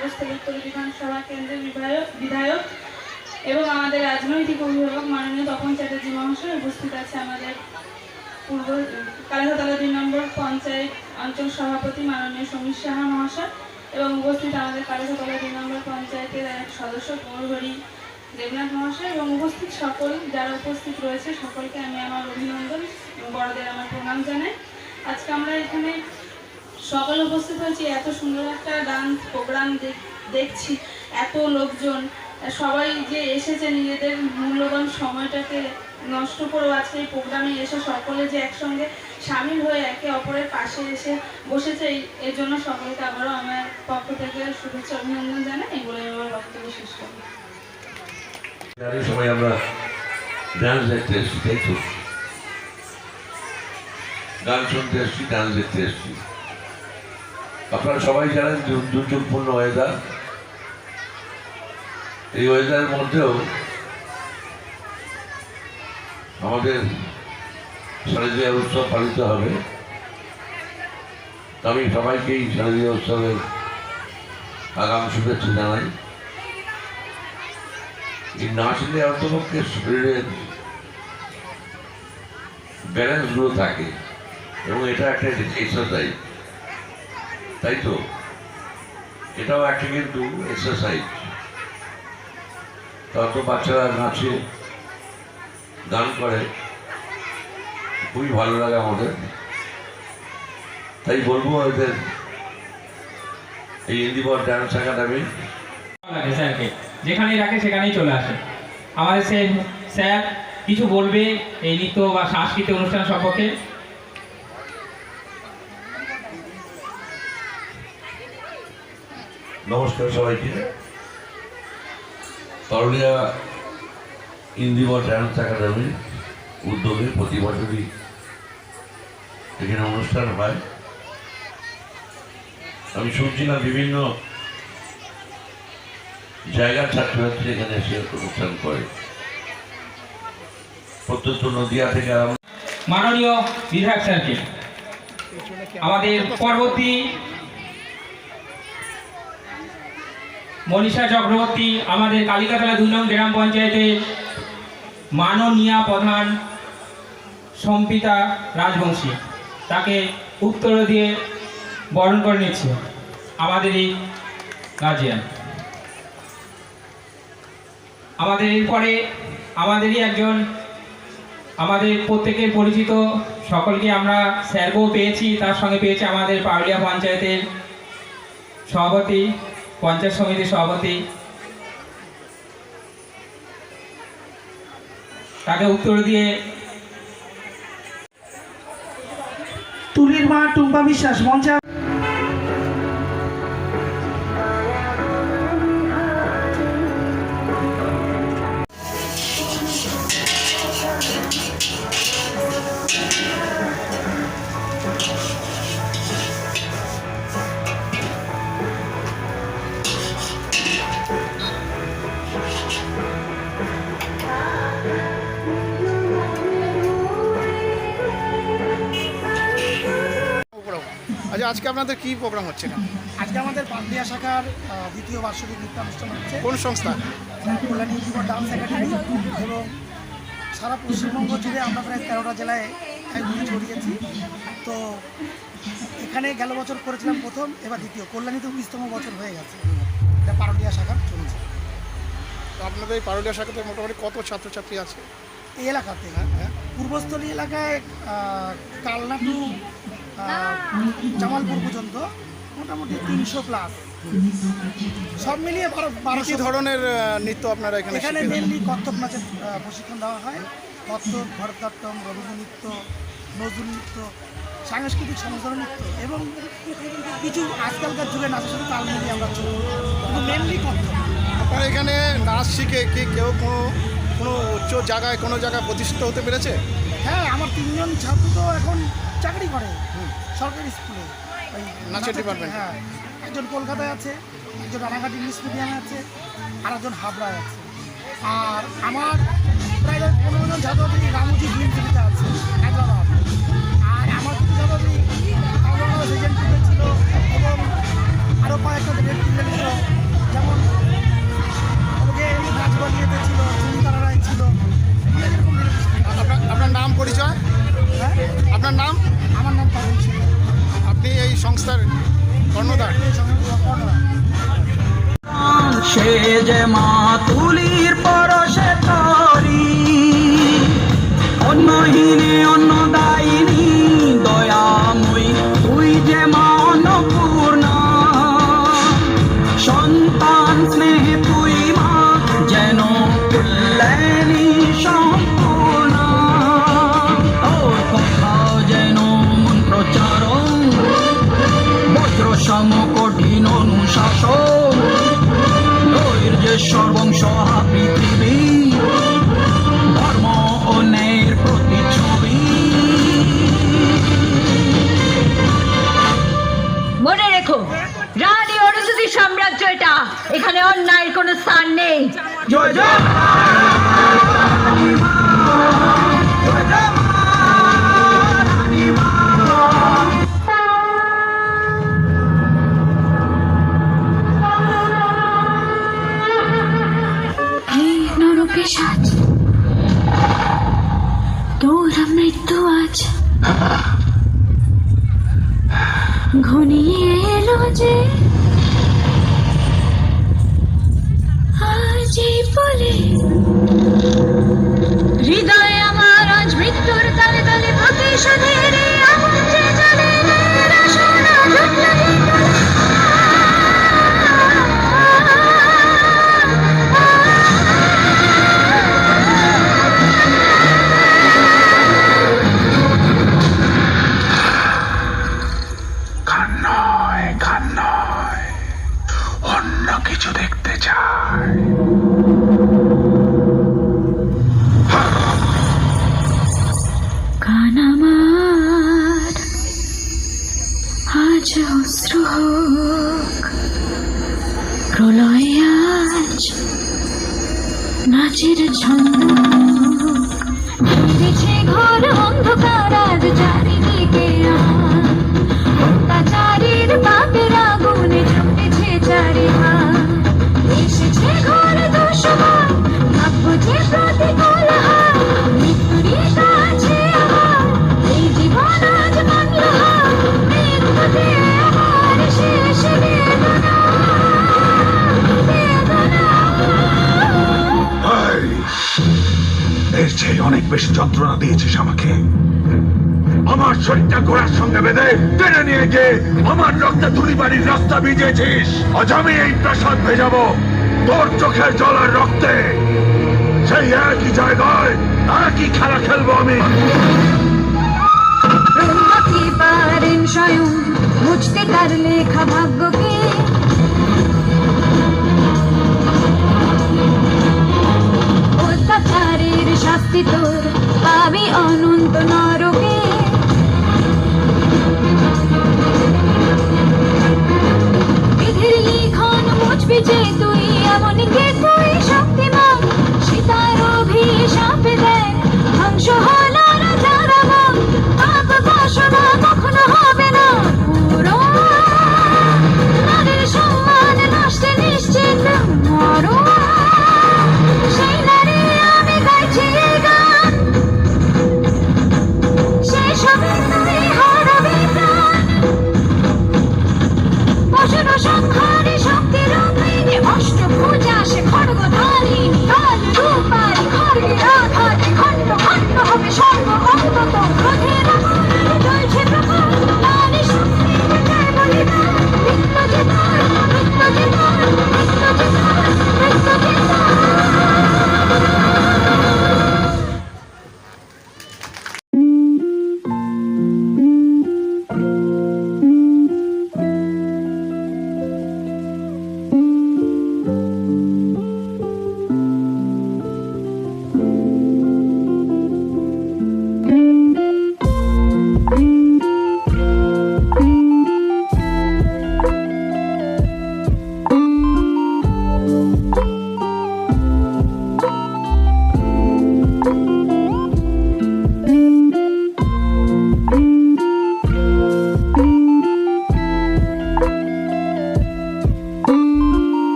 বনবস্থলী উত্তর বিধানসভা কেন্দ্রের বিধায়ক এবং আমাদের রাজনৈতিক অভিভাবক মাননীয় তপন চ্যাটার্জি মহাশয় উপস্থিত আছে। আমাদের পূর্ব কালিহাতলা 2 নম্বর পঞ্চায়েত অঞ্চল সভাপতি মাননীয় সমীর সাহা মহাশয় এবং উপস্থিত আমাদের কালিহাতলা 2 নম্বর পঞ্চায়েতের এক সদস্য গৌরহরি দেবনাথ মহাশয় এবং উপস্থিত সকল যারা উপস্থিত রয়েছে সকলকে আমি আমার অভিনন্দন, বড়দের আমার প্রণাম জানাই। আজকে আমরা এখানে সকল উপস্থিত হয়েছি, এত সুন্দর একটা ডান্স প্রোগ্রাম দেখছি, এত লোকজন সবাই যে এসেছে নিজেদের মূল্যবান সময়টাকে নষ্ট করেও আজকে এই প্রোগ্রামে এসে সকলে যে একসঙ্গে সামিল হয়ে একে অপরের পাশে এসে বসেছে, এর জন্য সকলকে আবারও আমার পক্ষ থেকে শুভেচ্ছা অভিনন্দন জানাই। এই বলে আমার বক্তব্য শেষ করি। সবাই আমরা ডান্স দেখতে এসছি, তাই তো? গান শুনতে এসছি, ডান্স দেখতে এসছি। আপনারা সবাই জানেন দুর্যোগপূর্ণ ওয়েদার, এই ওয়েদারের মধ্যেও আমাদের শারদীয়া উৎসব পালিত হবে। আমি সবাইকেই শারদীয়া উৎসবের আগাম শুভেচ্ছা জানাই। এই নাচলে অন্তপক্ষে শরীরের ব্যালেন্সগুলো থাকে এবং এটা একটা এক্সারসাইজ, তাই তো? এটাও একটা কিন্তু এক্সারসাইজ। তত বাচ্চারা নাচে গান করে, খুবই ভালো লাগে আমাদের। তাই বলবো এদের এই ইন্দিবর ডান্স একাডেমি লাগে স্যারকে, যেখানেই রাখে সেখানেই চলে আসে। আমাদের স্যার কিছু বলবে এই নৃত্য বা সাংস্কৃতিক অনুষ্ঠান সম্পর্কে। নমস্কার সবাইকে। পারুলিয়া ইন্দিবর ডান্স একাডেমির উদ্যোগে প্রতি বছরই এখানে অনুষ্ঠান হয়। আমি শুনছিলাম বিভিন্ন জায়গার ছাত্রছাত্রী এখানে এসে অনুষ্ঠান করে, প্রত্যন্ত নদিয়া থেকে মাননীয় বিধায়ক স্যারকে, আমাদের পরবর্তী মনীষা চক্রবর্তী, আমাদের কালিকাতলা 2 নং গ্রাম পঞ্চায়েতের মাননীয় প্রধান সম্পিতা রাজবংশী, তাকে উত্তর দিয়ে বরণ করে নিচ্ছে আমাদের এই গার্জিয়ান। আমাদের এরপরে আমাদেরই একজন, আমাদের প্রত্যেকের পরিচিত, সকলকে আমরা স্যারকেও পেয়েছি, তার সঙ্গে পেয়েছি আমাদের পারুলিয়া পঞ্চায়েতের সভাপতি, পঞ্চায়েত সমিতির সভাপতি, তাকে উত্তর দিয়ে তুলির মা টুম্পা বিশ্বাস মঞ্চে। আচ্ছা, আজকে আপনাদের কি প্রোগ্রাম হচ্ছে না? আজকে আমাদের পারুলিয়া শাখার দ্বিতীয় বার্ষিক নৃত্যানুষ্ঠান হচ্ছে। কোন সংস্থা? Kalyani Indibar dance academy. এবং সারা পশ্চিমবঙ্গ জুড়ে আমরা প্রায় 13টা জেলায় একদিকে ছড়িয়েছি। তো এখানে গেল বছর করেছিলাম প্রথম, এবার দ্বিতীয়। কল্যাণীতে 19তম বছর হয়ে গেছে, এটা পারুলিয়া শাখার চলছে। তো আপনাদের এই পারুলিয়া শাখাতে মোটামুটি কত ছাত্রছাত্রী আছে এই এলাকাতে? পূর্বস্থলী এলাকায় কালনা টু জামালপুর পর্যন্ত মোটামুটি 300+। সব মিলিয়ে 1200 ধরনের নৃত্য আপনারা এখানে মেনলি কত্থক নাচের প্রশিক্ষণ দেওয়া হয়। কত্থক, ভরতনাট্যম, রবীন্দ্র নৃত্য, নজরুল নৃত্য, সাংস্কৃতিক সমাজধারা নৃত্য এবং কিছু আজকালকার যুগে নাচের সাথে তাল মিলিয়ে আমরা চলি, কিন্তু মেনলি কত্থক। আপনারা এখানে নাচ শিখে কি কেউ কোনো উচ্চ জায়গায় কোনো জায়গায় প্রতিষ্ঠিত হতে পেরেছে? হ্যাঁ, আমার 3 জন ছাত্র তো এখন চাকরি করে সরকারি স্কুলে, ওই নাচের ডিপার্টমেন্ট। হ্যাঁ, একজন কলকাতায় আছে, একজন রানাঘাট ইংলিশ মিডিয়ামে আছে, আর একজন হাবড়ায় আছে। আর আমার প্রায় 15 জন ছাত্রছাত্রী রামুজি গ্রিন সিটিতে আছে, হায়দ্রাবাদ। আর আমার কিছু ছাত্রছাত্রী সেকেন্ড ছিল এবং আরও কয়েকটা ছিল আপনি এই সংস্থার কর্ণধার। সে যে মা তুলির পরশে তরি, অন্নহীনে অন্নদায়িনী দয়াময়ী, তুই যে মা অন্নপূর্ণা, সন্তান স্নেহে তুই মা যেন কল্যাণী সম্পূর্ণা। তোর কথা যেন মন্ত্রচারণ, বজ্র সম কঠিন অনুশাসন, ধৈর্যের সর্বংসহা পৃথিবী, ধর্ম ও ন্যায়ের প্রতিচ্ছবি। মনে রেখো, রানী অরুন্ধতী সাম্রাজ্য এটা, এখানে অন্যায়ের কোনো স্থান নেই। জয় জয় নরপিশাচ, তোর মৃত্যু আজ ঘনিয়ে এলো যে, আজ এই বলে হৃদয় আমার আজ মৃত্যুর তালে তালে প্রতিশোধের আগুন যে জ্বলে, রসনা জুটলো যে অন্য কিছু দেখতে চাই। কান আমার আজ অস্ত্র হোক, প্রলয় আজ নাচের ছন্দ, ঘিরেছে ঘোর অন্ধকার আজ চারিদিকে, অত্যাচারীর পাপের আগুনে জ্বলেছে চারিহাত, এসেছে ঘোর দুঃসময়, ভাগ্য যে প্রতিকূল হাত, মৃত্যুরই কাছে আমার এই জীবন আজ বাংলা হাত, মৃত্যুতে আমার শেষ বেদনা, বেদনা। এর চেয়ে অনেক বেশি যন্ত্রণা দিয়েছিস আমাকে। আমার শরীরটা ঘোড়ার সঙ্গে বেঁধে টেনে নিয়ে গিয়ে আমার রক্তে ধুলিবাড়ির রাস্তা ভিজিয়েছিস। আজ আমি এই প্রাসাদ ভেজাবো তোর চোখের জল আর রক্তে। সেই একই জায়গায় একই খেলা খেলবো আমি। ব্রহ্মা কি পারেন স্বয়ং মুছতে তার লেখা ভাগ্য